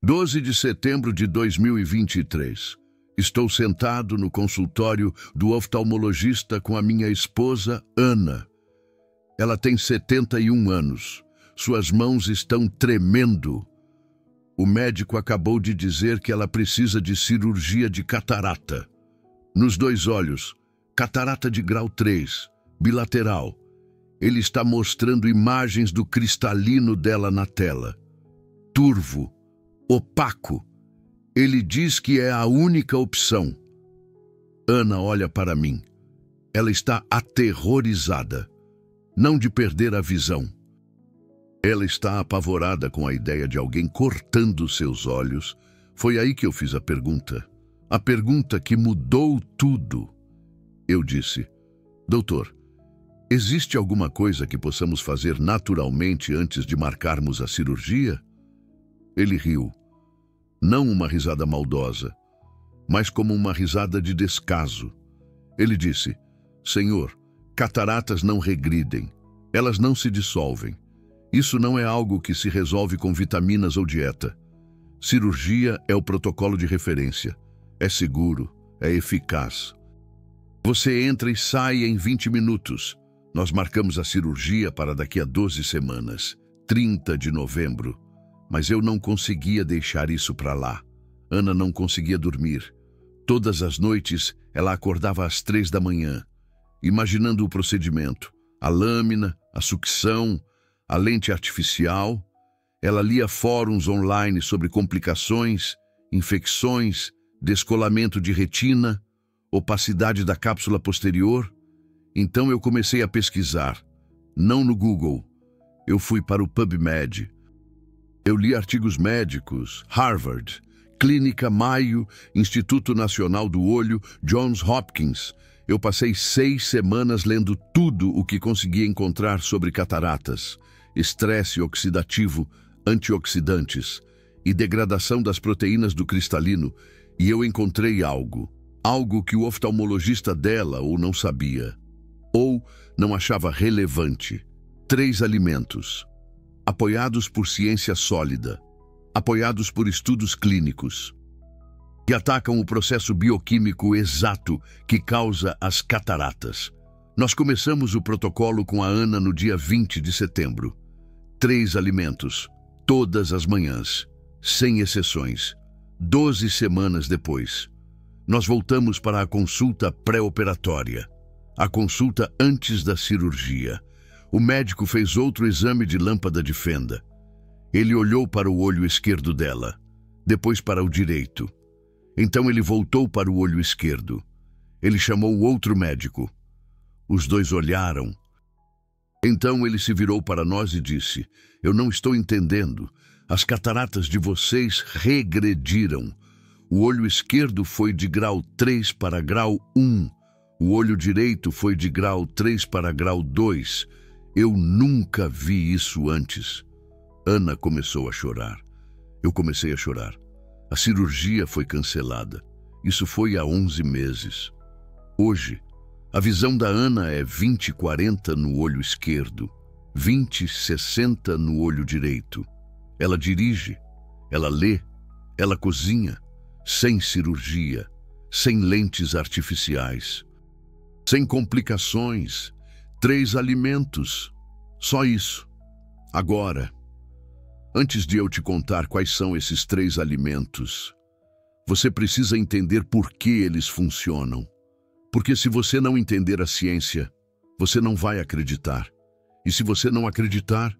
12 de setembro de 2023. Estou sentado no consultório do oftalmologista com a minha esposa, Ana. Ela tem 71 anos. Suas mãos estão tremendo. O médico acabou de dizer que ela precisa de cirurgia de catarata. Nos 2 olhos, catarata de grau 3, bilateral. Ele está mostrando imagens do cristalino dela na tela. Turvo, opaco. Ele diz que é a única opção. Ana olha para mim. Ela está aterrorizada. Não de perder a visão. Ela está apavorada com a ideia de alguém cortando seus olhos. Foi aí que eu fiz a pergunta. A pergunta que mudou tudo. Eu disse: doutor, existe alguma coisa que possamos fazer naturalmente antes de marcarmos a cirurgia? Ele riu. Não uma risada maldosa, mas como uma risada de descaso. Ele disse: Senhor, cataratas não regridem. Elas não se dissolvem. Isso não é algo que se resolve com vitaminas ou dieta. Cirurgia é o protocolo de referência. É seguro, é eficaz. Você entra e sai em 20 minutos. Nós marcamos a cirurgia para daqui a 12 semanas, 30 de novembro. Mas eu não conseguia deixar isso para lá. Ana não conseguia dormir. Todas as noites, ela acordava às 3 da manhã, imaginando o procedimento, a lâmina, a sucção, a lente artificial. Ela lia fóruns online sobre complicações, infecções, descolamento de retina, opacidade da cápsula posterior. Então eu comecei a pesquisar. Não no Google. Eu fui para o PubMed. Eu li artigos médicos, Harvard, Clínica Mayo, Instituto Nacional do Olho, Johns Hopkins. Eu passei 6 semanas lendo tudo o que conseguia encontrar sobre cataratas, estresse oxidativo, antioxidantes e degradação das proteínas do cristalino, e eu encontrei algo que o oftalmologista dela ou não sabia, ou não achava relevante. 3 alimentos. Apoiados por ciência sólida, apoiados por estudos clínicos, que atacam o processo bioquímico exato que causa as cataratas. Nós começamos o protocolo com a Ana no dia 20 de setembro. 3 alimentos, todas as manhãs, sem exceções. 12 semanas depois, nós voltamos para a consulta pré-operatória, a consulta antes da cirurgia. O médico fez outro exame de lâmpada de fenda. Ele olhou para o olho esquerdo dela, depois para o direito. Então ele voltou para o olho esquerdo. Ele chamou outro médico. Os 2 olharam. Então ele se virou para nós e disse: eu não estou entendendo. As cataratas de vocês regrediram. O olho esquerdo foi de grau 3 para grau 1. O olho direito foi de grau 3 para grau 2. Eu nunca vi isso antes. Ana começou a chorar. Eu comecei a chorar. A cirurgia foi cancelada. Isso foi há 11 meses. Hoje, a visão da Ana é 20/40 no olho esquerdo, 20/60 no olho direito. Ela dirige, ela lê, ela cozinha, sem cirurgia, sem lentes artificiais, sem complicações. 3 alimentos. Só isso. Agora, antes de eu te contar quais são esses 3 alimentos, você precisa entender por que eles funcionam. Porque se você não entender a ciência, você não vai acreditar. E se você não acreditar,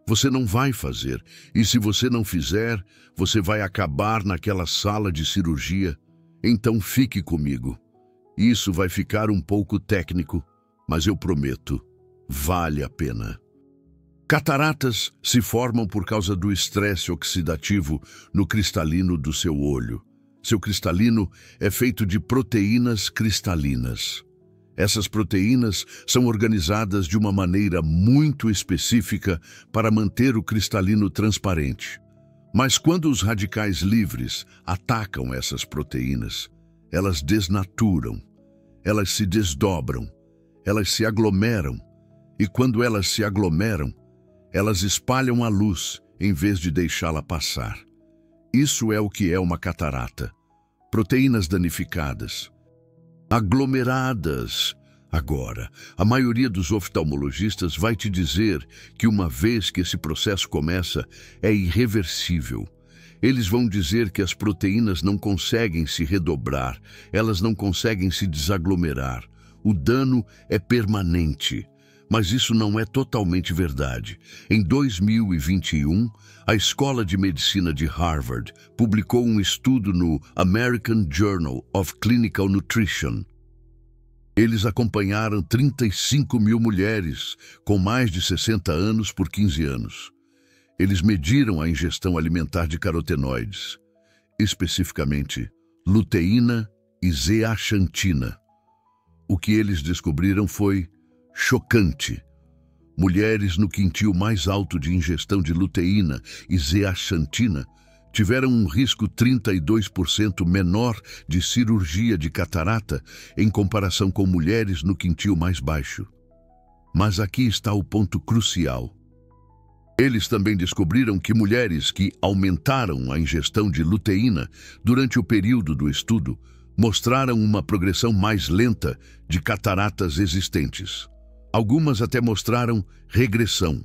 você não vai fazer. E se você não fizer, você vai acabar naquela sala de cirurgia. Então fique comigo. Isso vai ficar um pouco técnico, mas eu prometo, vale a pena. Cataratas se formam por causa do estresse oxidativo no cristalino do seu olho. Seu cristalino é feito de proteínas cristalinas. Essas proteínas são organizadas de uma maneira muito específica para manter o cristalino transparente. Mas quando os radicais livres atacam essas proteínas, elas desnaturam, elas se desdobram, elas se aglomeram, e quando elas se aglomeram, elas espalham a luz em vez de deixá-la passar. Isso é o que é uma catarata. Proteínas danificadas, aglomeradas. Agora, a maioria dos oftalmologistas vai te dizer que uma vez que esse processo começa, é irreversível. Eles vão dizer que as proteínas não conseguem se redobrar, elas não conseguem se desaglomerar. O dano é permanente. Mas isso não é totalmente verdade. Em 2021, a Escola de Medicina de Harvard publicou um estudo no American Journal of Clinical Nutrition. Eles acompanharam 35 mil mulheres com mais de 60 anos por 15 anos. Eles mediram a ingestão alimentar de carotenoides, especificamente luteína e zeaxantina. O que eles descobriram foi chocante. Mulheres no quintil mais alto de ingestão de luteína e zeaxantina tiveram um risco 32% menor de cirurgia de catarata em comparação com mulheres no quintil mais baixo. Mas aqui está o ponto crucial. Eles também descobriram que mulheres que aumentaram a ingestão de luteína durante o período do estudo mostraram uma progressão mais lenta de cataratas existentes. Algumas até mostraram regressão.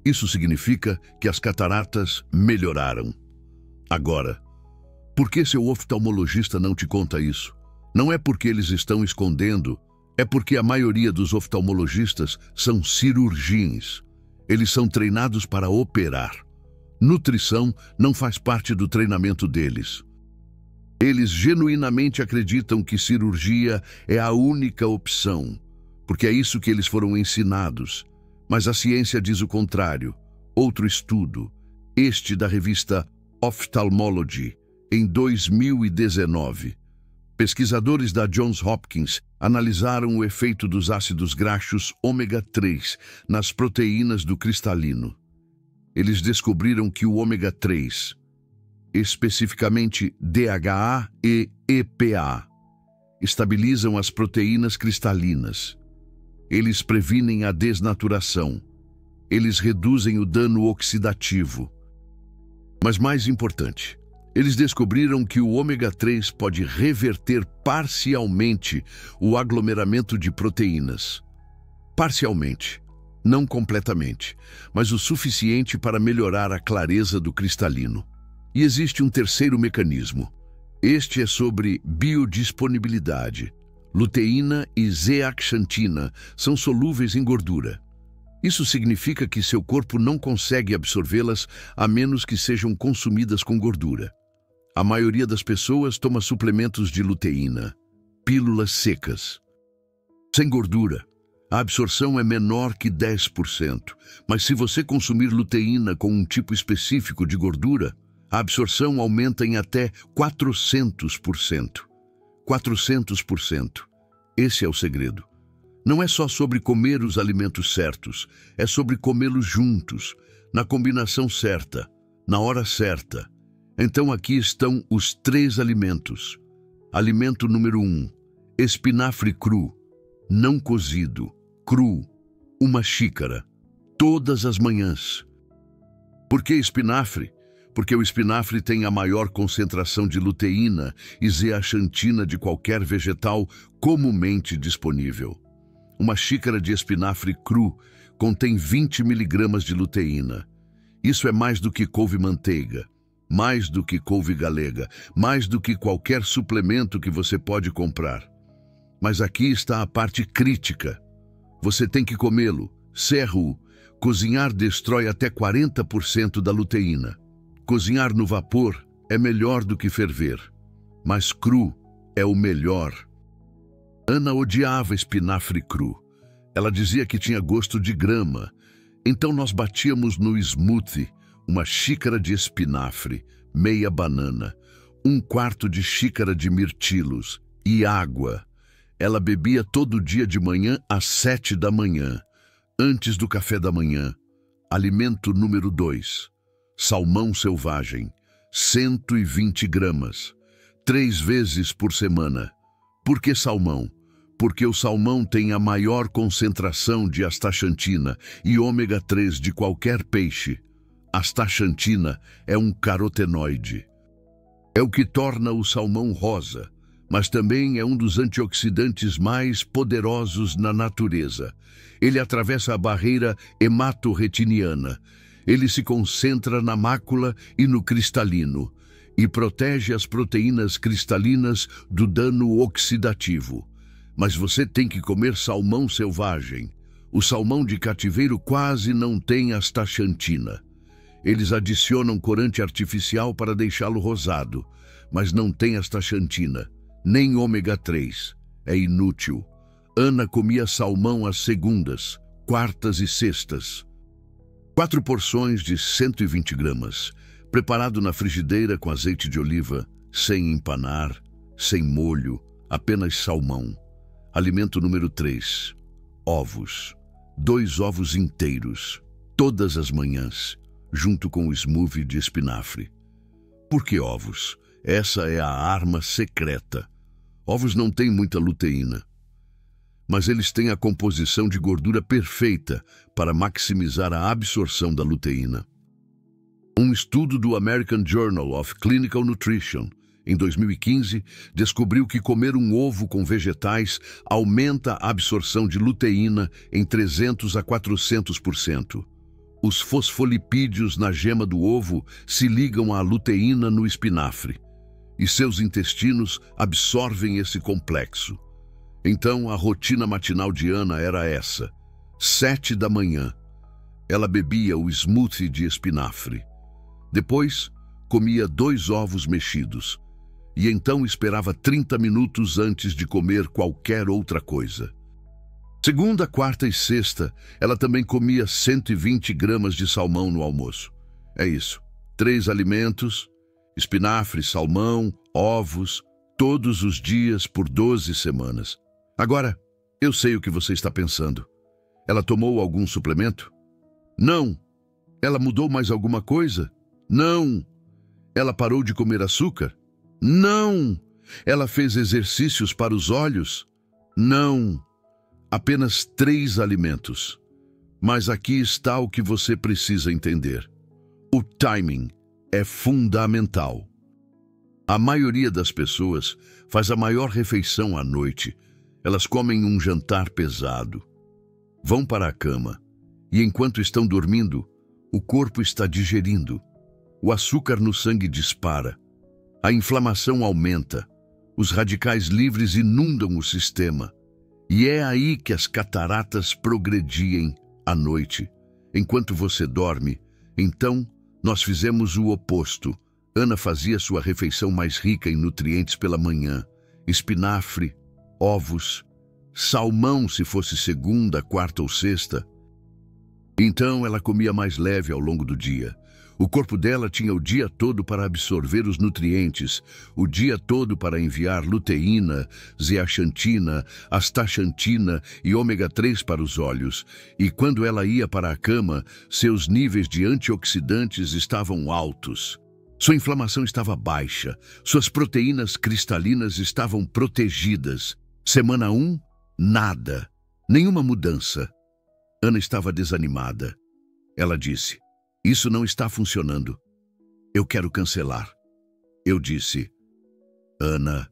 Isso significa que as cataratas melhoraram. Agora, por que seu oftalmologista não te conta isso? Não é porque eles estão escondendo, é porque a maioria dos oftalmologistas são cirurgiões. Eles são treinados para operar. Nutrição não faz parte do treinamento deles. Eles genuinamente acreditam que cirurgia é a única opção, porque é isso que eles foram ensinados. Mas a ciência diz o contrário. Outro estudo, este da revista Ophthalmology, em 2019, pesquisadores da Johns Hopkins analisaram o efeito dos ácidos graxos ômega 3 nas proteínas do cristalino. Eles descobriram que o ômega 3, especificamente DHA e EPA, estabilizam as proteínas cristalinas. Eles previnem a desnaturação. Eles reduzem o dano oxidativo. Mas mais importante, eles descobriram que o ômega 3 pode reverter parcialmente o aglomeramento de proteínas. Parcialmente, não completamente, mas o suficiente para melhorar a clareza do cristalino. E existe um terceiro mecanismo. Este é sobre biodisponibilidade. Luteína e zeaxantina são solúveis em gordura. Isso significa que seu corpo não consegue absorvê-las a menos que sejam consumidas com gordura. A maioria das pessoas toma suplementos de luteína, pílulas secas. Sem gordura, a absorção é menor que 10%, mas se você consumir luteína com um tipo específico de gordura, a absorção aumenta em até 400%. 400%. Esse é o segredo. Não é só sobre comer os alimentos certos, é sobre comê-los juntos, na combinação certa, na hora certa. Então aqui estão os 3 alimentos. Alimento número 1, espinafre cru, não cozido, cru, 1 xícara, todas as manhãs. Por que espinafre? Porque o espinafre tem a maior concentração de luteína e zeaxantina de qualquer vegetal comumente disponível. 1 xícara de espinafre cru contém 20 miligramas de luteína. Isso é mais do que couve-manteiga, mais do que couve galega, mais do que qualquer suplemento que você pode comprar. Mas aqui está a parte crítica. Você tem que comê-lo, serro. Cozinhar destrói até 40% da luteína. Cozinhar no vapor é melhor do que ferver, mas cru é o melhor. Ana odiava espinafre cru. Ela dizia que tinha gosto de grama. Então nós batíamos no smoothie 1 xícara de espinafre, meia banana, 1/4 de xícara de mirtilos e água. Ela bebia todo dia de manhã às 7 da manhã, antes do café da manhã. Alimento número 2. Salmão selvagem, 120 gramas, 3 vezes por semana. Por que salmão? Porque o salmão tem a maior concentração de astaxantina e ômega 3 de qualquer peixe. Astaxantina é um carotenoide. É o que torna o salmão rosa, mas também é um dos antioxidantes mais poderosos na natureza. Ele atravessa a barreira hematorretiniana. Ele se concentra na mácula e no cristalino e protege as proteínas cristalinas do dano oxidativo. Mas você tem que comer salmão selvagem. O salmão de cativeiro quase não tem astaxantina. Eles adicionam corante artificial para deixá-lo rosado, mas não tem astaxantina, nem ômega 3. É inútil. Ana comia salmão às segundas, quartas e sextas. 4 porções de 120 gramas, preparado na frigideira com azeite de oliva, sem empanar, sem molho, apenas salmão. Alimento número 3. Ovos. 2 ovos inteiros, todas as manhãs, junto com o smoothie de espinafre. Por que ovos? Essa é a arma secreta. Ovos não têm muita luteína, mas eles têm a composição de gordura perfeita para maximizar a absorção da luteína. Um estudo do American Journal of Clinical Nutrition, em 2015, descobriu que comer um ovo com vegetais aumenta a absorção de luteína em 300 a 400%. Os fosfolipídios na gema do ovo se ligam à luteína no espinafre, e seus intestinos absorvem esse complexo. Então, a rotina matinal de Ana era essa. 7 da manhã, ela bebia o smoothie de espinafre. Depois, comia 2 ovos mexidos. E então esperava 30 minutos antes de comer qualquer outra coisa. Segunda, quarta e sexta, ela também comia 120 gramas de salmão no almoço. É isso. 3 alimentos, espinafre, salmão, ovos, todos os dias por 12 semanas. Agora, eu sei o que você está pensando. Ela tomou algum suplemento? Não. Ela mudou mais alguma coisa? Não. Ela parou de comer açúcar? Não. Ela fez exercícios para os olhos? Não. Apenas 3 alimentos. Mas aqui está o que você precisa entender. O timing é fundamental. A maioria das pessoas faz a maior refeição à noite. Elas comem um jantar pesado. Vão para a cama e, enquanto estão dormindo, o corpo está digerindo. O açúcar no sangue dispara. A inflamação aumenta. Os radicais livres inundam o sistema. E é aí que as cataratas progrediem à noite. Enquanto você dorme, então, nós fizemos o oposto. Ana fazia sua refeição mais rica em nutrientes pela manhã. Espinafre, ovos, salmão se fosse segunda, quarta ou sexta. Então ela comia mais leve ao longo do dia. O corpo dela tinha o dia todo para absorver os nutrientes, o dia todo para enviar luteína, zeaxantina, astaxantina e ômega 3 para os olhos. E quando ela ia para a cama, seus níveis de antioxidantes estavam altos. Sua inflamação estava baixa, suas proteínas cristalinas estavam protegidas. Semana 1, nada, nenhuma mudança. Ana estava desanimada. Ela disse: "Isso não está funcionando. Eu quero cancelar." Eu disse: "Ana,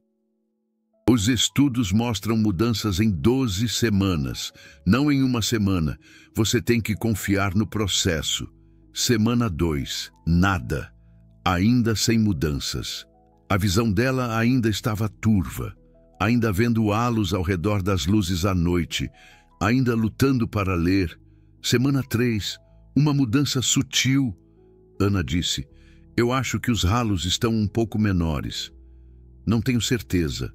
os estudos mostram mudanças em 12 semanas, não em uma semana. Você tem que confiar no processo." Semana 2, nada. Ainda sem mudanças. A visão dela ainda estava turva, ainda vendo halos ao redor das luzes à noite, ainda lutando para ler. Semana 3, uma mudança sutil. Ana disse: "Eu acho que os halos estão um pouco menores. Não tenho certeza.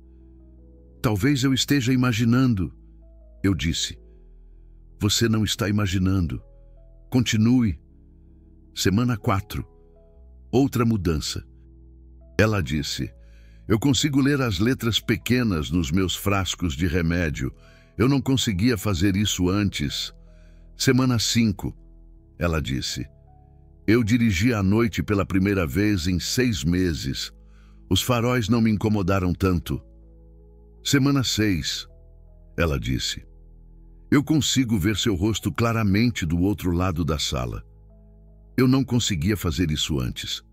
Talvez eu esteja imaginando." Eu disse: "Você não está imaginando. Continue." Semana 4. Outra mudança. Ela disse: "Eu consigo ler as letras pequenas nos meus frascos de remédio. Eu não conseguia fazer isso antes." Semana 5. Ela disse: "Eu dirigi à noite pela primeira vez em 6 meses. Os faróis não me incomodaram tanto." Semana 6. Ela disse: "Eu consigo ver seu rosto claramente do outro lado da sala. Eu não conseguia fazer isso antes.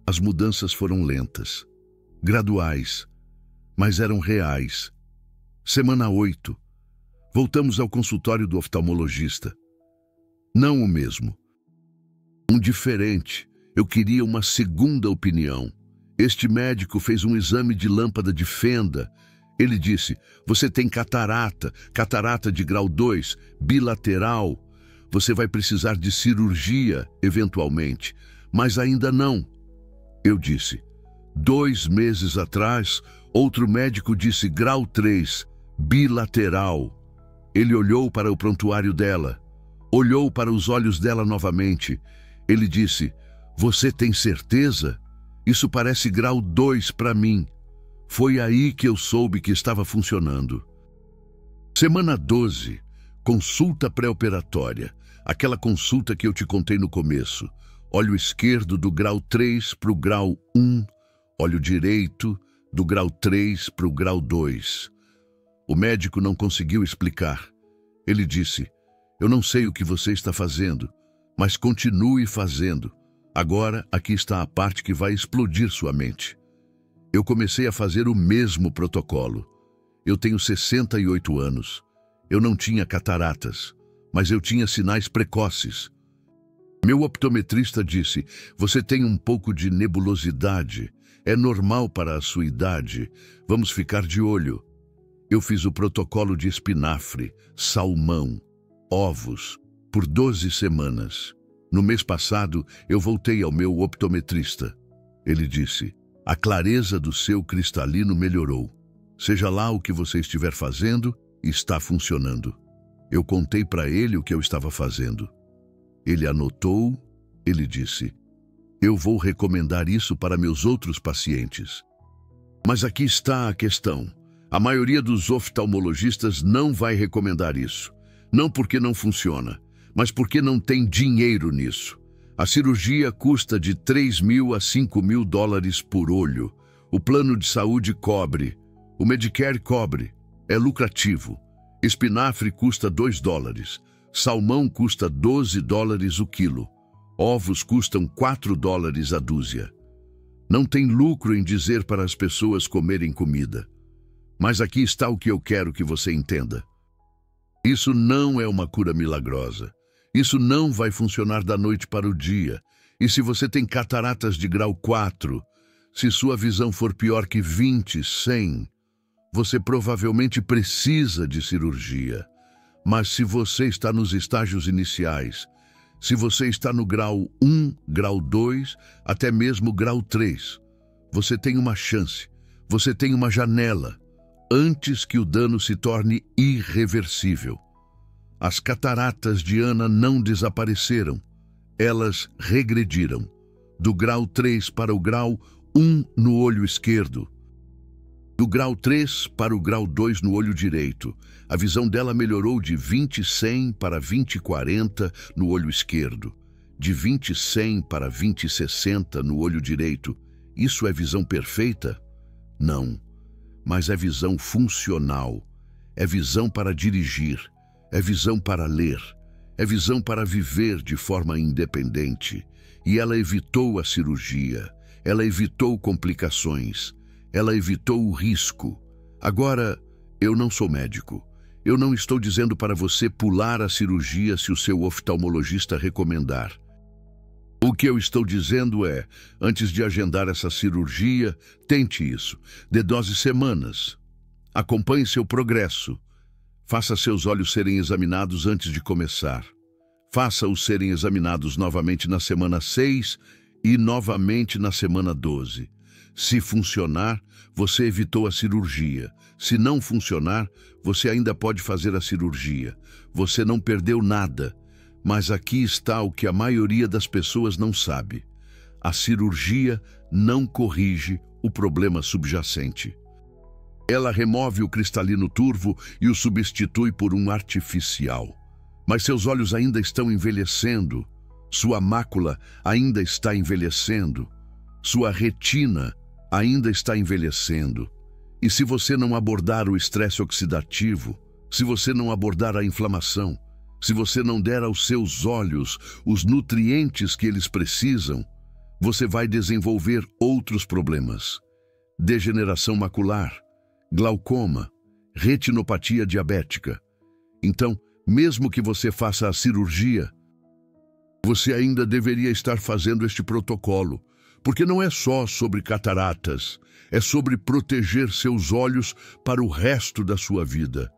As mudanças foram lentas, graduais, mas eram reais. Semana 8. Voltamos ao consultório do oftalmologista. Não o mesmo. Um diferente. Eu queria uma segunda opinião. Este médico fez um exame de lâmpada de fenda. Ele disse: você tem catarata, catarata de grau 2, bilateral. Você vai precisar de cirurgia, eventualmente, mas ainda não. Eu disse: 2 meses atrás, outro médico disse grau 3, bilateral. Ele olhou para o prontuário dela, olhou para os olhos dela novamente. Ele disse: você tem certeza? Isso parece grau 2 para mim. Foi aí que eu soube que estava funcionando. Semana 12, consulta pré-operatória. Aquela consulta que eu te contei no começo. Olho esquerdo do grau 3 para o grau 1. Olho direito do grau 3 para o grau 2. O médico não conseguiu explicar. Ele disse: eu não sei o que você está fazendo, mas continue fazendo. Agora, aqui está a parte que vai explodir sua mente. Eu comecei a fazer o mesmo protocolo. Eu tenho 68 anos. Eu não tinha cataratas, mas eu tinha sinais precoces. Meu optometrista disse: você tem um pouco de nebulosidade. É normal para a sua idade. Vamos ficar de olho. Eu fiz o protocolo de espinafre, salmão, ovos, por 12 semanas. No mês passado, eu voltei ao meu optometrista. Ele disse: a clareza do seu cristalino melhorou. Seja lá o que você estiver fazendo, está funcionando. Eu contei para ele o que eu estava fazendo. Ele anotou, ele disse: eu vou recomendar isso para meus outros pacientes. Mas aqui está a questão. A maioria dos oftalmologistas não vai recomendar isso. Não porque não funciona, mas porque não tem dinheiro nisso. A cirurgia custa de 3 mil a 5 mil dólares por olho. O plano de saúde cobre. O Medicare cobre. É lucrativo. Espinafre custa 2 dólares. Salmão custa 12 dólares o quilo. Ovos custam 4 dólares a dúzia. Não tem lucro em dizer para as pessoas comerem comida. Mas aqui está o que eu quero que você entenda. Isso não é uma cura milagrosa. Isso não vai funcionar da noite para o dia. E se você tem cataratas de grau 4, se sua visão for pior que 20, 100, você provavelmente precisa de cirurgia. Mas se você está nos estágios iniciais, se você está no grau 1, grau 2, até mesmo grau 3, você tem uma chance, você tem uma janela, antes que o dano se torne irreversível. As cataratas de Ana não desapareceram, elas regrediram, do grau 3 para o grau 1 no olho esquerdo, do grau 3 para o grau 2 no olho direito. A visão dela melhorou de 20/100 para 20/40 no olho esquerdo, de 20/100 para 20/60 no olho direito. Isso é visão perfeita? Não. Mas é visão funcional, é visão para dirigir, é visão para ler, é visão para viver de forma independente. E ela evitou a cirurgia, ela evitou complicações, ela evitou o risco. Agora, eu não sou médico. Eu não estou dizendo para você pular a cirurgia se o seu oftalmologista recomendar. O que eu estou dizendo é, antes de agendar essa cirurgia, tente isso. Dê 12 semanas. Acompanhe seu progresso. Faça seus olhos serem examinados antes de começar. Faça-os serem examinados novamente na semana 6 e novamente na semana 12. Se funcionar, você evitou a cirurgia. Se não funcionar, você ainda pode fazer a cirurgia. Você não perdeu nada. Mas aqui está o que a maioria das pessoas não sabe. A cirurgia não corrige o problema subjacente. Ela remove o cristalino turvo e o substitui por um artificial. Mas seus olhos ainda estão envelhecendo. Sua mácula ainda está envelhecendo. Sua retina ainda está envelhecendo. E se você não abordar o estresse oxidativo, se você não abordar a inflamação, Se você não der aos seus olhos os nutrientes que eles precisam, você vai desenvolver outros problemas: degeneração macular, glaucoma, retinopatia diabética. Então, mesmo que você faça a cirurgia, você ainda deveria estar fazendo este protocolo, porque não é só sobre cataratas, é sobre proteger seus olhos para o resto da sua vida.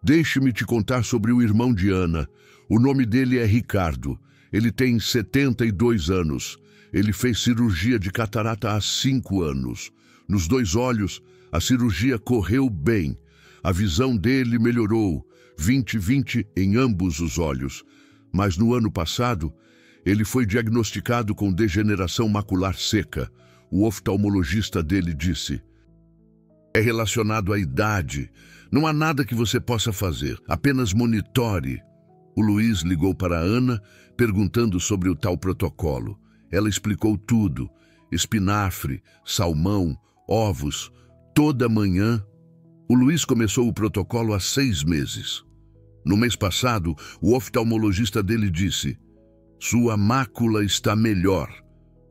Deixe-me te contar sobre o irmão de Ana. O nome dele é Ricardo. Ele tem 72 anos. Ele fez cirurgia de catarata há 5 anos. Nos 2 olhos, a cirurgia correu bem. A visão dele melhorou, 20/20 em ambos os olhos. Mas no ano passado, ele foi diagnosticado com degeneração macular seca. O oftalmologista dele disse: é relacionado à idade. Não há nada que você possa fazer, apenas monitore. O Luiz ligou para a Ana, perguntando sobre o tal protocolo. Ela explicou tudo: espinafre, salmão, ovos, toda manhã. O Luiz começou o protocolo há 6 meses. No mês passado, o oftalmologista dele disse: sua mácula está melhor.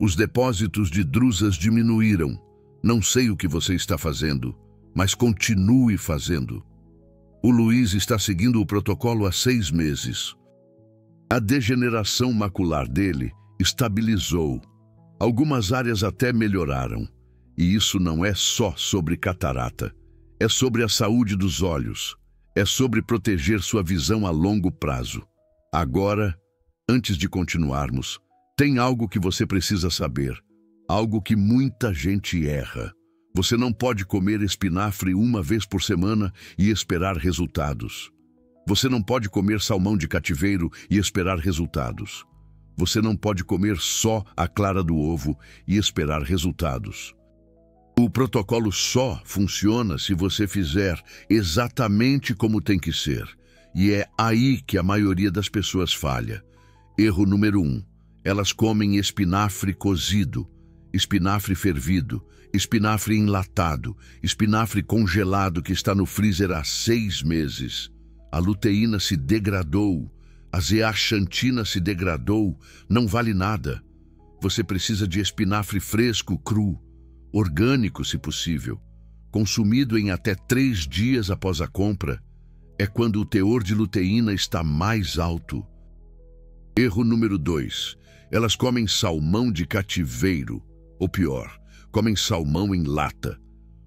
Os depósitos de drusas diminuíram. Não sei o que você está fazendo, mas continue fazendo. O Luiz está seguindo o protocolo há 6 meses. A degeneração macular dele estabilizou. Algumas áreas até melhoraram. E isso não é só sobre catarata. É sobre a saúde dos olhos. É sobre proteger sua visão a longo prazo. Agora, antes de continuarmos, tem algo que você precisa saber. Algo que muita gente erra. Você não pode comer espinafre 1 vez por semana e esperar resultados. Você não pode comer salmão de cativeiro e esperar resultados. Você não pode comer só a clara do ovo e esperar resultados. O protocolo só funciona se você fizer exatamente como tem que ser. E é aí que a maioria das pessoas falha. Erro número 1. Elas comem espinafre cozido, espinafre fervido, espinafre enlatado, espinafre congelado que está no freezer há 6 meses. A luteína se degradou, a zeaxantina se degradou, não vale nada. Você precisa de espinafre fresco, cru, orgânico se possível, consumido em até 3 dias após a compra. É quando o teor de luteína está mais alto. Erro número 2. Elas comem salmão de cativeiro, ou pior, comem salmão em lata.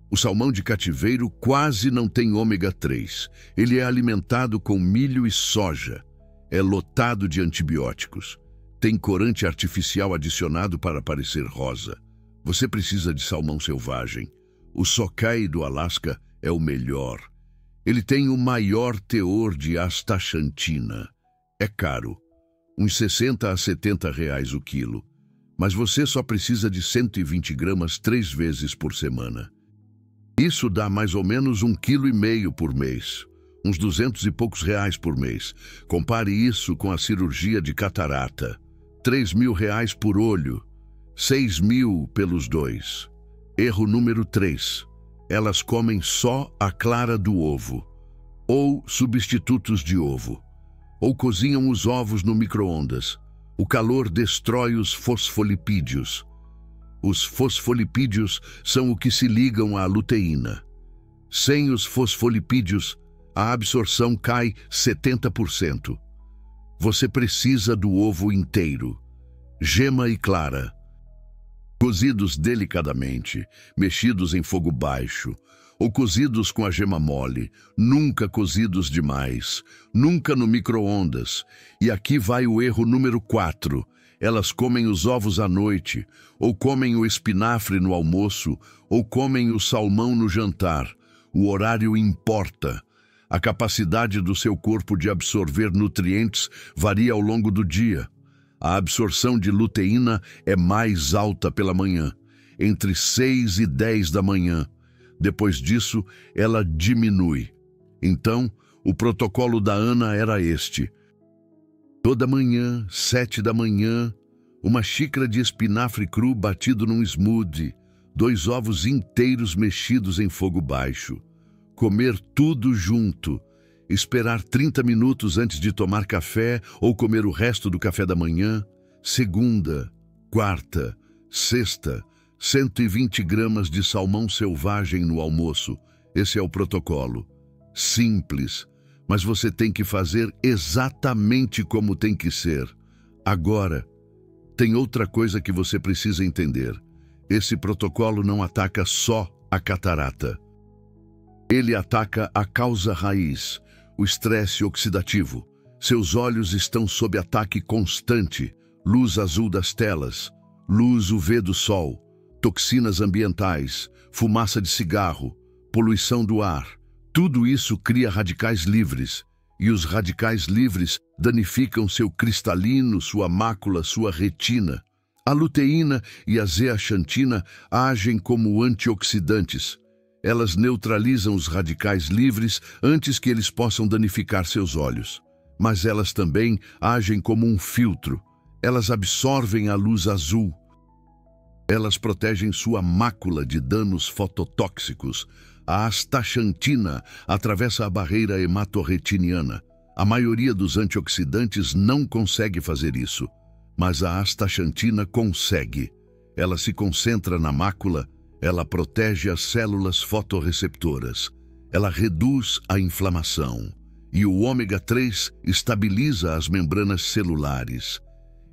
O salmão de cativeiro quase não tem ômega 3. Ele é alimentado com milho e soja. É lotado de antibióticos. Tem corante artificial adicionado para parecer rosa. Você precisa de salmão selvagem. O sockeye do Alasca é o melhor. Ele tem o maior teor de astaxantina. É caro. Uns 60 a 70 reais o quilo, mas você só precisa de 120 gramas 3 vezes por semana. Isso dá mais ou menos 1,5 kg por mês, uns 200 e poucos reais por mês. Compare isso com a cirurgia de catarata, 3.000 reais por olho, 6.000 pelos 2. Erro número 3. Elas comem só a clara do ovo, ou substitutos de ovo. Ou cozinham os ovos no micro-ondas. O calor destrói os fosfolipídios. Os fosfolipídios são o que se ligam à luteína. Sem os fosfolipídios, a absorção cai 70%. Você precisa do ovo inteiro, gema e clara. Cozidos delicadamente, mexidos em fogo baixo, ou cozidos com a gema mole, nunca cozidos demais, nunca no micro-ondas. E aqui vai o erro número 4. Elas comem os ovos à noite, ou comem o espinafre no almoço, ou comem o salmão no jantar. O horário importa. A capacidade do seu corpo de absorver nutrientes varia ao longo do dia. A absorção de luteína é mais alta pela manhã, entre 6 e 10 da manhã. Depois disso, ela diminui. Então, o protocolo da Ana era este. Toda manhã, 7 da manhã, uma xícara de espinafre cru batido num smoothie, 2 ovos inteiros mexidos em fogo baixo. Comer tudo junto. esperar 30 minutos antes de tomar café ou comer o resto do café da manhã, segunda, quarta, sexta, 120 gramas de salmão selvagem no almoço. Esse é o protocolo. Simples, mas você tem que fazer exatamente como tem que ser. Agora, tem outra coisa que você precisa entender. Esse protocolo não ataca só a catarata. Ele ataca a causa raiz, o estresse oxidativo. Seus olhos estão sob ataque constante, luz azul das telas, luz UV do sol, toxinas ambientais, fumaça de cigarro, poluição do ar. Tudo isso cria radicais livres, e os radicais livres danificam seu cristalino, sua mácula, sua retina. A luteína e a zeaxantina agem como antioxidantes. Elas neutralizam os radicais livres antes que eles possam danificar seus olhos. Mas elas também agem como um filtro. Elas absorvem a luz azul. Elas protegem sua mácula de danos fototóxicos. A astaxantina atravessa a barreira hematorretiniana. A maioria dos antioxidantes não consegue fazer isso, mas a astaxantina consegue. Ela se concentra na mácula, ela protege as células fotorreceptoras, ela reduz a inflamação. E o ômega 3 estabiliza as membranas celulares.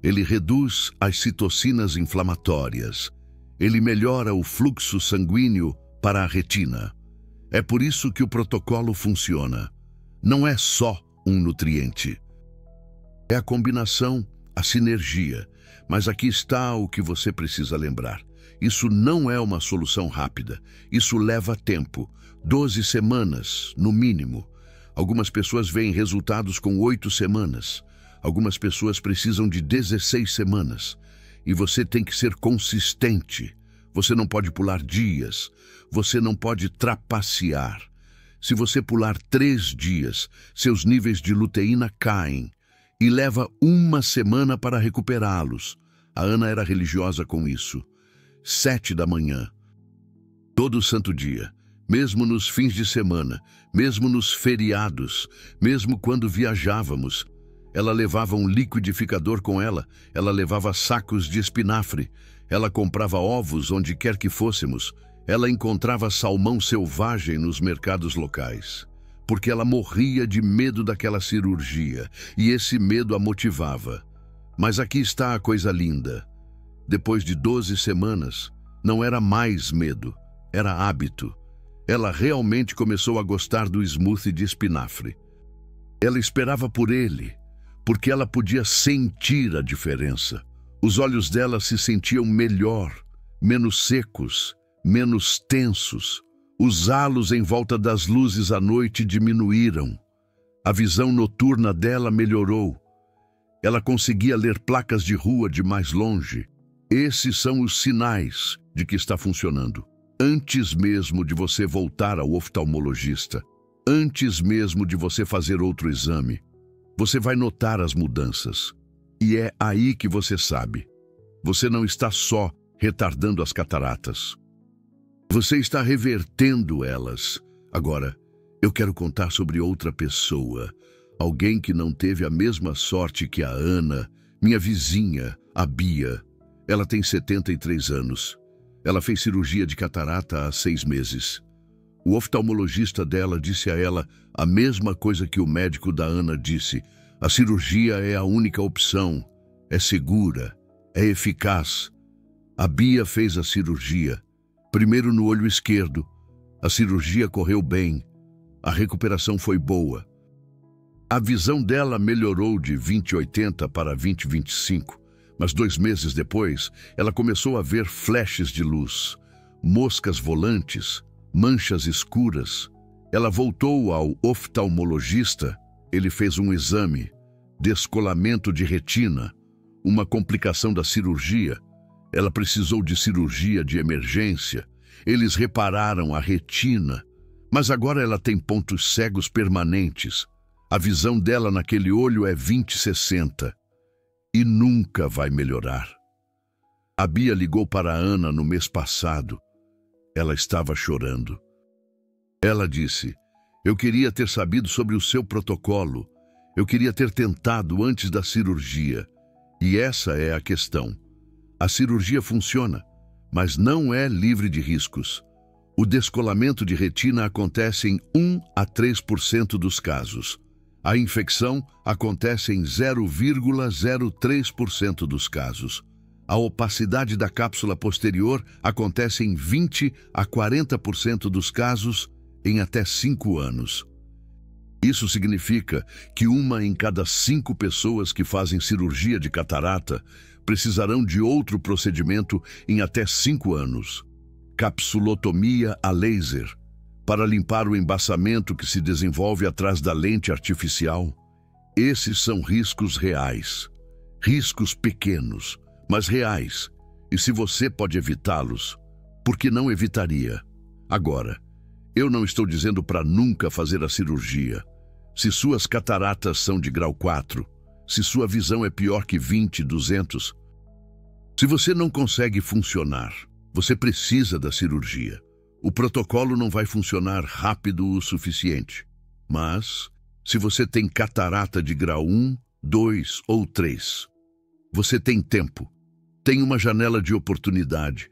Ele reduz as citocinas inflamatórias. Ele melhora o fluxo sanguíneo para a retina. É por isso que o protocolo funciona. Não é só um nutriente. É a combinação, a sinergia. Mas aqui está o que você precisa lembrar. Isso não é uma solução rápida. Isso leva tempo. 12 semanas, no mínimo. Algumas pessoas veem resultados com 8 semanas. Algumas pessoas precisam de 16 semanas. E você tem que ser consistente. Você não pode pular dias. Você não pode trapacear. Se você pular 3 dias, seus níveis de luteína caem. E leva 1 semana para recuperá-los. A Ana era religiosa com isso. 7 da manhã. Todo santo dia. Mesmo nos fins de semana. Mesmo nos feriados. Mesmo quando viajávamos. Ela levava um liquidificador com ela. Ela levava sacos de espinafre. Ela comprava ovos onde quer que fôssemos. Ela encontrava salmão selvagem nos mercados locais. Porque ela morria de medo daquela cirurgia. E esse medo a motivava. Mas aqui está a coisa linda. Depois de 12 semanas, não era mais medo. Era hábito. Ela realmente começou a gostar do smoothie de espinafre. Ela esperava por ele. Porque ela podia sentir a diferença. Os olhos dela se sentiam melhor, menos secos, menos tensos. Os halos em volta das luzes à noite diminuíram. A visão noturna dela melhorou. Ela conseguia ler placas de rua de mais longe. Esses são os sinais de que está funcionando. Antes mesmo de você voltar ao oftalmologista, antes mesmo de você fazer outro exame, você vai notar as mudanças. E é aí que você sabe. Você não está só retardando as cataratas. Você está revertendo elas. Agora, eu quero contar sobre outra pessoa. Alguém que não teve a mesma sorte que a Ana, minha vizinha, a Bia. Ela tem 73 anos. Ela fez cirurgia de catarata há 6 meses. O oftalmologista dela disse a ela a mesma coisa que o médico da Ana disse. A cirurgia é a única opção. É segura. É eficaz. A Bia fez a cirurgia. Primeiro no olho esquerdo. A cirurgia correu bem. A recuperação foi boa. A visão dela melhorou de 20/80 para 20/25. Mas 2 meses depois, ela começou a ver flashes de luz, moscas volantes, manchas escuras. Ela voltou ao oftalmologista. Ele fez um exame, descolamento de retina, uma complicação da cirurgia. Ela precisou de cirurgia de emergência. Eles repararam a retina, mas agora ela tem pontos cegos permanentes. A visão dela naquele olho é 20/60 e nunca vai melhorar. A Bia ligou para a Ana no mês passado. Ela estava chorando. Ela disse: Eu queria ter sabido sobre o seu protocolo. Eu queria ter tentado antes da cirurgia. E essa é a questão. A cirurgia funciona, mas não é livre de riscos. O descolamento de retina acontece em 1 a 3% dos casos. A infecção acontece em 0,03% dos casos. A opacidade da cápsula posterior acontece em 20 a 40% dos casos em até 5 anos. Isso significa que 1 em cada 5 pessoas que fazem cirurgia de catarata precisarão de outro procedimento em até 5 anos. Capsulotomia a laser, para limpar o embaçamento que se desenvolve atrás da lente artificial. Esses são riscos reais. Riscos pequenos, mas reais. E se você pode evitá-los, por que não evitaria? Agora, eu não estou dizendo para nunca fazer a cirurgia. Se suas cataratas são de grau 4, se sua visão é pior que 20/200, se você não consegue funcionar, você precisa da cirurgia. O protocolo não vai funcionar rápido o suficiente. Mas, se você tem catarata de grau 1, 2 ou 3, você tem tempo. Tem uma janela de oportunidade.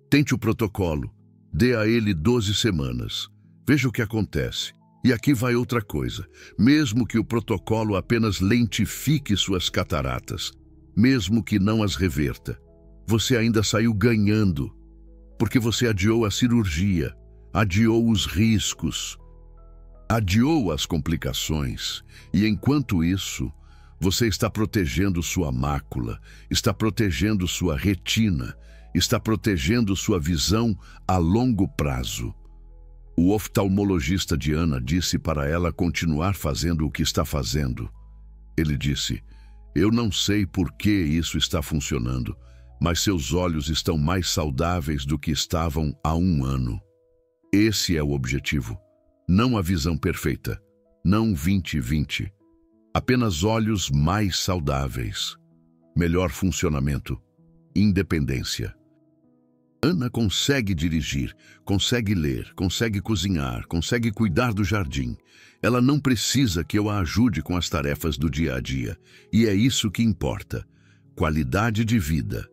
Tente o protocolo. Dê a ele 12 semanas. Veja o que acontece. E aqui vai outra coisa. Mesmo que o protocolo apenas lentifique suas cataratas, mesmo que não as reverta, você ainda saiu ganhando, porque você adiou a cirurgia, adiou os riscos, adiou as complicações. E enquanto isso, você está protegendo sua mácula, está protegendo sua retina, está protegendo sua visão a longo prazo. O oftalmologista de Ana disse para ela continuar fazendo o que está fazendo. Ele disse: "Eu não sei por que isso está funcionando, mas seus olhos estão mais saudáveis do que estavam há 1 ano. Esse é o objetivo. Não a visão perfeita, não 20/20. Apenas olhos mais saudáveis. Melhor funcionamento. Independência. Ana consegue dirigir, consegue ler, consegue cozinhar, consegue cuidar do jardim. Ela não precisa que eu a ajude com as tarefas do dia a dia. E é isso que importa. Qualidade de vida.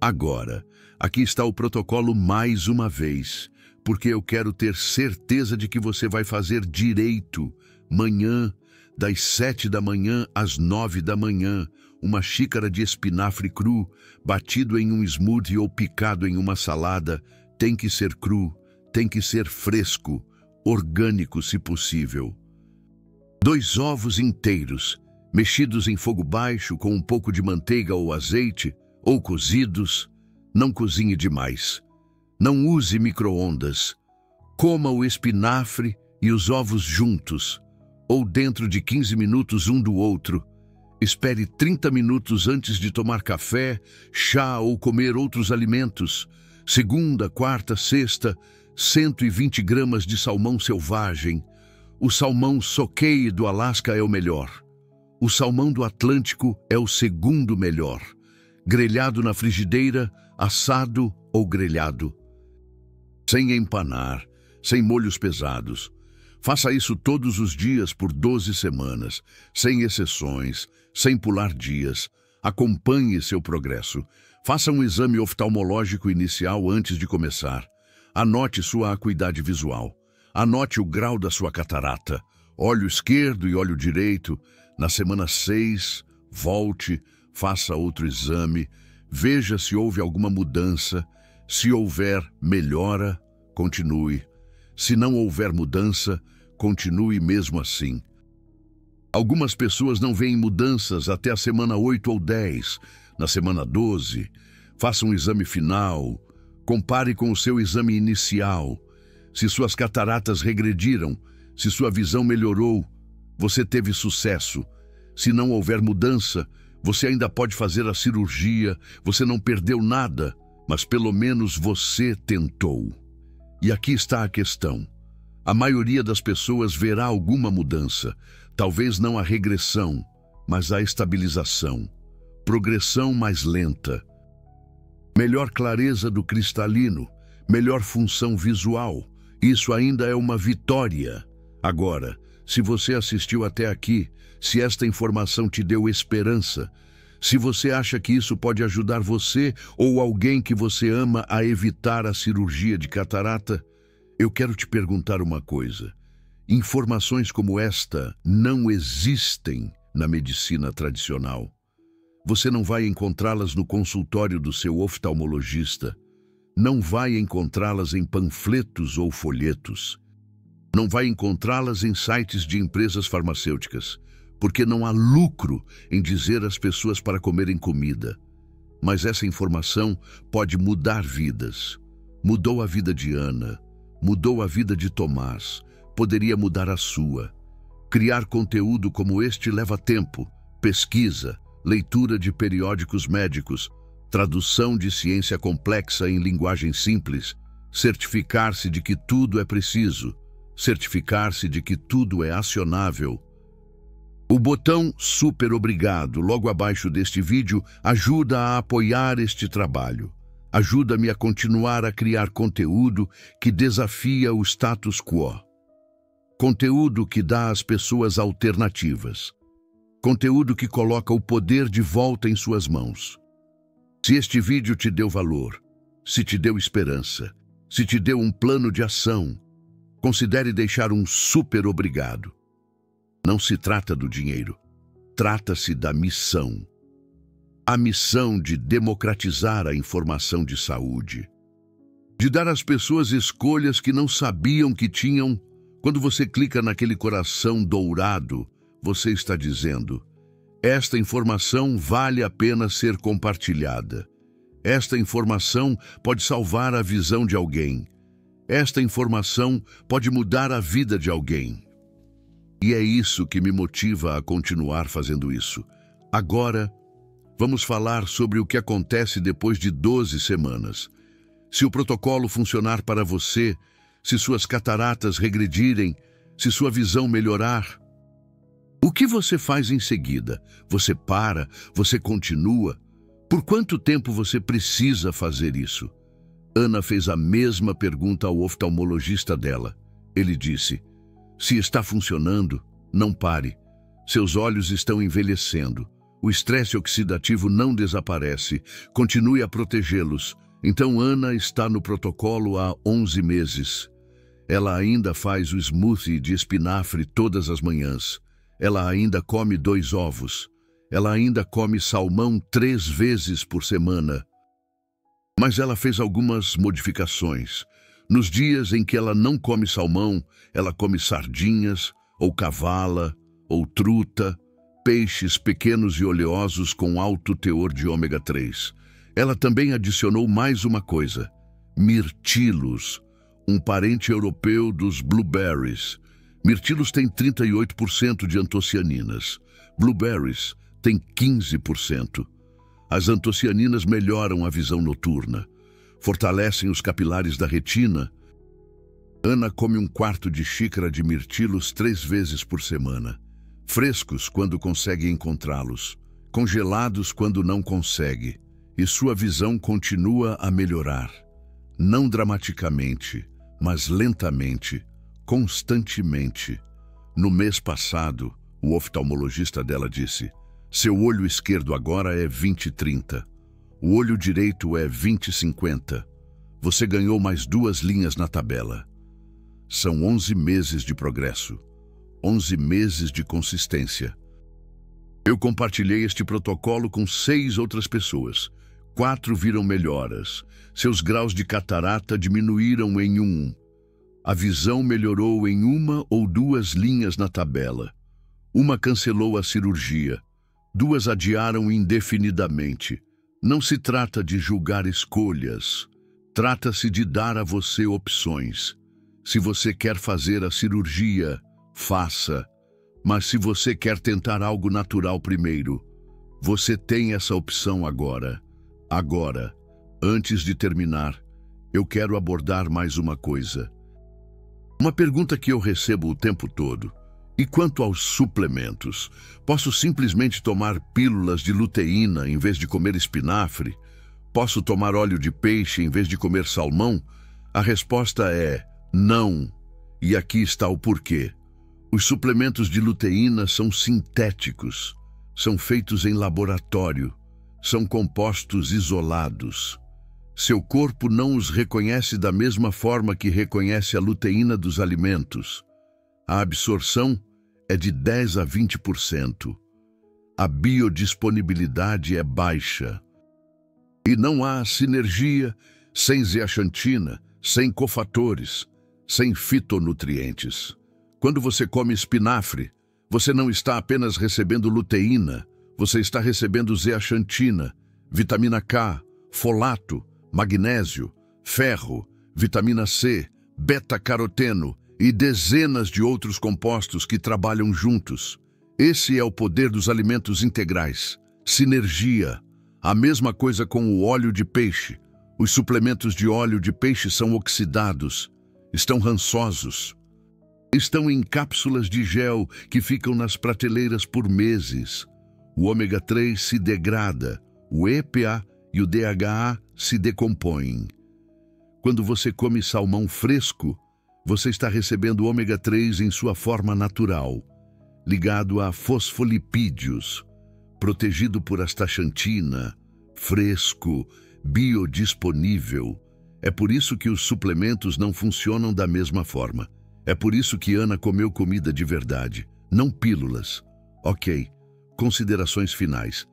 Agora, aqui está o protocolo mais uma vez, porque eu quero ter certeza de que você vai fazer direito. Manhã, das 7 da manhã às 9 da manhã, uma xícara de espinafre cru, batido em um smoothie ou picado em uma salada. Tem que ser cru, tem que ser fresco, orgânico se possível. 2 ovos inteiros, mexidos em fogo baixo com um pouco de manteiga ou azeite, ou cozidos. Não cozinhe demais. Não use micro-ondas. Coma o espinafre e os ovos juntos, ou dentro de 15 minutos um do outro. Espere 30 minutos antes de tomar café, chá ou comer outros alimentos. Segunda, quarta, sexta, 120 gramas de salmão selvagem. O salmão sockeye do Alasca é o melhor. O salmão do Atlântico é o segundo melhor. Grelhado na frigideira, assado ou grelhado. Sem empanar, sem molhos pesados. Faça isso todos os dias por 12 semanas, sem exceções, sem pular dias. Acompanhe seu progresso. Faça um exame oftalmológico inicial antes de começar. Anote sua acuidade visual. Anote o grau da sua catarata. Olho esquerdo e olho direito. Na semana 6, volte, faça outro exame. Veja se houve alguma mudança. Se houver melhora, continue. Se não houver mudança, continue mesmo assim. Algumas pessoas não veem mudanças até a semana 8 ou 10. Na semana 12, faça um exame final. Compare com o seu exame inicial. Se suas cataratas regrediram, se sua visão melhorou, você teve sucesso. Se não houver mudança, você ainda pode fazer a cirurgia, você não perdeu nada, mas pelo menos você tentou. E aqui está a questão. A maioria das pessoas verá alguma mudança, talvez não a regressão, mas a estabilização. Progressão mais lenta. Melhor clareza do cristalino, melhor função visual. Isso ainda é uma vitória. Agora, se você assistiu até aqui, se esta informação te deu esperança, se você acha que isso pode ajudar você ou alguém que você ama a evitar a cirurgia de catarata, eu quero te perguntar uma coisa. Informações como esta não existem na medicina tradicional. Você não vai encontrá-las no consultório do seu oftalmologista. Não vai encontrá-las em panfletos ou folhetos. Não vai encontrá-las em sites de empresas farmacêuticas, porque não há lucro em dizer às pessoas para comerem comida. Mas essa informação pode mudar vidas. Mudou a vida de Ana, mudou a vida de Tomás, poderia mudar a sua. Criar conteúdo como este leva tempo, pesquisa, leitura de periódicos médicos, tradução de ciência complexa em linguagem simples, certificar-se de que tudo é preciso, certificar-se de que tudo é acionável. O botão Super Obrigado logo abaixo deste vídeo ajuda a apoiar este trabalho. Ajuda-me a continuar a criar conteúdo que desafia o status quo. Conteúdo que dá às pessoas alternativas. Conteúdo que coloca o poder de volta em suas mãos. Se este vídeo te deu valor, se te deu esperança, se te deu um plano de ação, considere deixar um super obrigado. Não se trata do dinheiro, trata-se da missão. A missão de democratizar a informação de saúde. De dar às pessoas escolhas que não sabiam que tinham. Quando você clica naquele coração dourado, você está dizendo: esta informação vale a pena ser compartilhada. Esta informação pode salvar a visão de alguém. Esta informação pode mudar a vida de alguém. E é isso que me motiva a continuar fazendo isso. Agora, vamos falar sobre o que acontece depois de 12 semanas. Se o protocolo funcionar para você, se suas cataratas regredirem, se sua visão melhorar. O que você faz em seguida? Você para? Você continua? Por quanto tempo você precisa fazer isso? Ana fez a mesma pergunta ao oftalmologista dela. Ele disse: se está funcionando, não pare. Seus olhos estão envelhecendo. O estresse oxidativo não desaparece. Continue a protegê-los. Então Ana está no protocolo há 11 meses. Ela ainda faz o smoothie de espinafre todas as manhãs. Ela ainda come 2 ovos. Ela ainda come salmão 3 vezes por semana. Mas ela fez algumas modificações. Nos dias em que ela não come salmão, ela come sardinhas, ou cavala, ou truta, peixes pequenos e oleosos com alto teor de ômega 3. Ela também adicionou mais uma coisa: mirtilos, um parente europeu dos blueberries. Mirtilos tem 38% de antocianinas. Blueberries tem 15%. As antocianinas melhoram a visão noturna, fortalecem os capilares da retina. Ana come 1/4 de xícara de mirtilos 3 vezes por semana. Frescos quando consegue encontrá-los, congelados quando não consegue. E sua visão continua a melhorar. Não dramaticamente, mas lentamente, constantemente. No mês passado, o oftalmologista dela disse: seu olho esquerdo agora é 20/30. O olho direito é 20/50. Você ganhou mais 2 linhas na tabela. São 11 meses de progresso. 11 meses de consistência. Eu compartilhei este protocolo com 6 outras pessoas. 4 viram melhoras. Seus graus de catarata diminuíram em 1. A visão melhorou em 1 ou 2 linhas na tabela. 1 cancelou a cirurgia. 2 adiaram indefinidamente. Não se trata de julgar escolhas. Trata-se de dar a você opções. Se você quer fazer a cirurgia, faça. Mas se você quer tentar algo natural primeiro, você tem essa opção agora. Agora, antes de terminar, eu quero abordar mais uma coisa. Uma pergunta que eu recebo o tempo todo. E quanto aos suplementos? Posso simplesmente tomar pílulas de luteína em vez de comer espinafre? Posso tomar óleo de peixe em vez de comer salmão? A resposta é não. E aqui está o porquê. Os suplementos de luteína são sintéticos, são feitos em laboratório, são compostos isolados. Seu corpo não os reconhece da mesma forma que reconhece a luteína dos alimentos. A absorção é de 10 a 20%. A biodisponibilidade é baixa. E não há sinergia sem zeaxantina, sem cofatores, sem fitonutrientes. Quando você come espinafre, você não está apenas recebendo luteína, você está recebendo zeaxantina, vitamina K, folato, magnésio, ferro, vitamina C, beta-caroteno e dezenas de outros compostos que trabalham juntos. Esse é o poder dos alimentos integrais. Sinergia. A mesma coisa com o óleo de peixe. Os suplementos de óleo de peixe são oxidados, estão rançosos. Estão em cápsulas de gel que ficam nas prateleiras por meses. O ômega 3 se degrada, o EPA e o DHA se decompõem. Quando você come salmão fresco, você está recebendo ômega 3 em sua forma natural, ligado a fosfolipídios, protegido por astaxantina, fresco, biodisponível. É por isso que os suplementos não funcionam da mesma forma. É por isso que Ana comeu comida de verdade, não pílulas. Ok, considerações finais.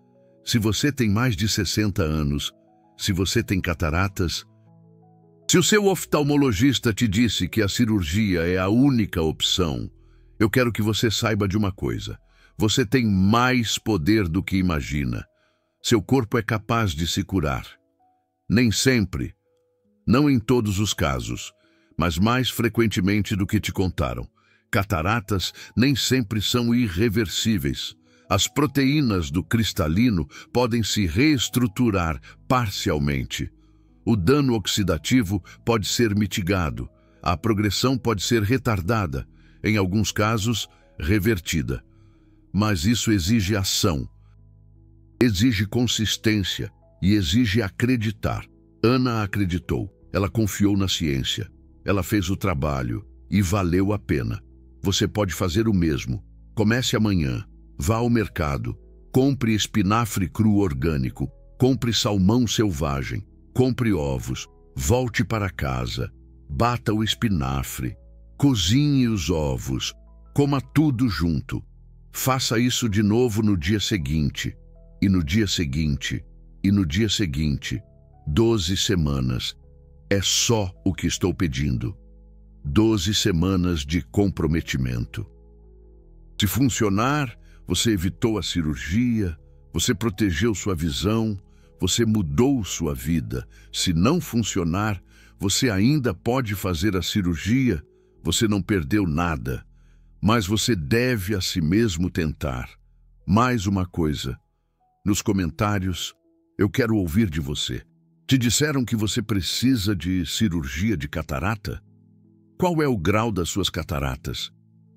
Se você tem mais de 60 anos, se você tem cataratas, se o seu oftalmologista te disse que a cirurgia é a única opção, eu quero que você saiba de uma coisa. Você tem mais poder do que imagina. Seu corpo é capaz de se curar. Nem sempre, não em todos os casos, mas mais frequentemente do que te contaram. Cataratas nem sempre são irreversíveis. As proteínas do cristalino podem se reestruturar parcialmente. O dano oxidativo pode ser mitigado. A progressão pode ser retardada, em alguns casos, revertida. Mas isso exige ação, exige consistência e exige acreditar. Ana acreditou, ela confiou na ciência. Ela fez o trabalho e valeu a pena. Você pode fazer o mesmo. Comece amanhã. Vá ao mercado. Compre espinafre cru orgânico. Compre salmão selvagem. Compre ovos. Volte para casa. Bata o espinafre. Cozinhe os ovos. Coma tudo junto. Faça isso de novo no dia seguinte. E no dia seguinte. E no dia seguinte. 12 semanas. É só o que estou pedindo. 12 semanas de comprometimento. Se funcionar, você evitou a cirurgia, você protegeu sua visão, você mudou sua vida. Se não funcionar, você ainda pode fazer a cirurgia, você não perdeu nada. Mas você deve a si mesmo tentar. Mais uma coisa. Nos comentários, eu quero ouvir de você. Te disseram que você precisa de cirurgia de catarata? Qual é o grau das suas cataratas?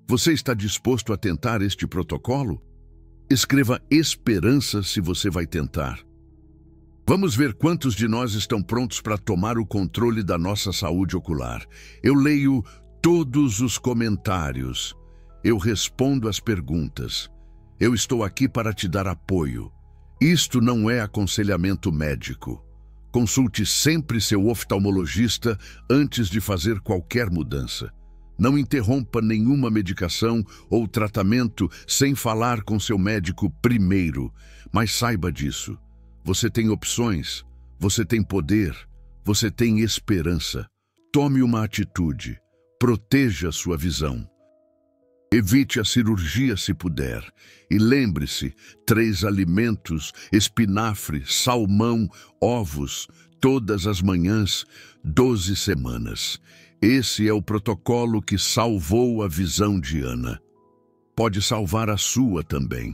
Você está disposto a tentar este protocolo? Escreva esperança se você vai tentar. Vamos ver quantos de nós estão prontos para tomar o controle da nossa saúde ocular. Eu leio todos os comentários. Eu respondo as perguntas. Eu estou aqui para te dar apoio. Isto não é aconselhamento médico. Consulte sempre seu oftalmologista antes de fazer qualquer mudança. Não interrompa nenhuma medicação ou tratamento sem falar com seu médico primeiro. Mas saiba disso. Você tem opções, você tem poder, você tem esperança. Tome uma atitude. Proteja sua visão. Evite a cirurgia se puder. E lembre-se, 3 alimentos, espinafre, salmão, ovos, todas as manhãs, 12 semanas. Esse é o protocolo que salvou a visão de Ana. Pode salvar a sua também.